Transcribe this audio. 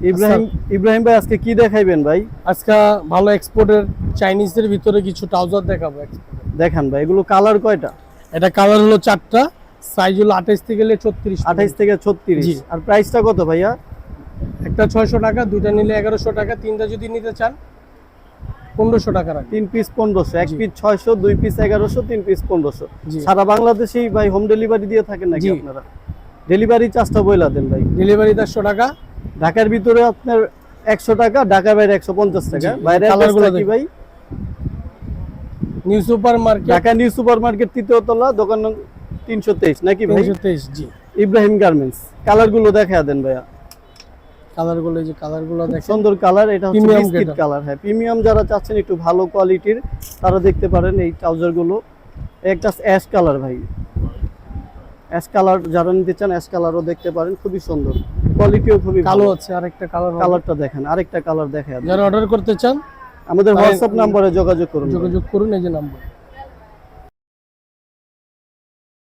ইব্রাহিম ভাই আজকে কি দেখাইবেন ভাই? আজকে ভালো এক্সপোর্টের চাইনিজদের ভিতরে কিছু ট্রাউজার দেখাবো। দেখান ভাই, এগুলো কালার কয়টা? এটা কালার হলো 4টা, সাইজ হলো 28 থেকে 34। 28 থেকে 36। আর প্রাইসটা কত ভাইয়া? একটা 600 টাকা, দুইটা নিলে 1100 টাকা, তিনটা যদি নিতে চান 1500 টাকা রাখবেন। 3 পিস 1500, 1 পিস 600, 2 পিস 1100, 3 পিস 1500। সারা বাংলাদেশেই ভাই হোম ডেলিভারি দিয়ে থাকেন নাকি আপনারা? ডেলিভারি চার্জটা বইলা দেন ভাই। ডেলিভারি 100 টাকা, ঢাকার ভিতরে আপনার 100 টাকা, ঢাকার বাইরে 150 টাকা। বাইরে কালারগুলো কি ভাই? New super market, Dhaka new super market, 3য় তলা, দোকান নং 323 নাকি ভাই? 323। জি, ইব্রাহিম গার্মেন্টস। কালারগুলো দেখায়া দেন ভাইয়া। কালারগুলো, এই যে কালারগুলো দেখেন, সুন্দর কালার। এটা হচ্ছে প্রিমিয়াম বিস্কিট কালার। হ্যাঁ, প্রিমিয়াম যারা চাচ্ছেন একটু ভালো কোয়ালিটির তারা দেখতে পারেন এই ট্রাউজারগুলো। একটা অ্যাশ কালার ভাই, অ্যাশ কালার যারা নিতে চান অ্যাশ কালারও দেখতে পারেন, খুবই সুন্দর, কোয়ালিটিও খুবই কালো ভালো। আছে আরেকটা কালার, কালারটা দেখেন, আরেকটা কালার দেখায়া দেন। যারা অর্ডার করতে চান আমাদের হোয়াটসঅ্যাপ নম্বরে যোগাযোগ করুন। এই যে নাম্বার।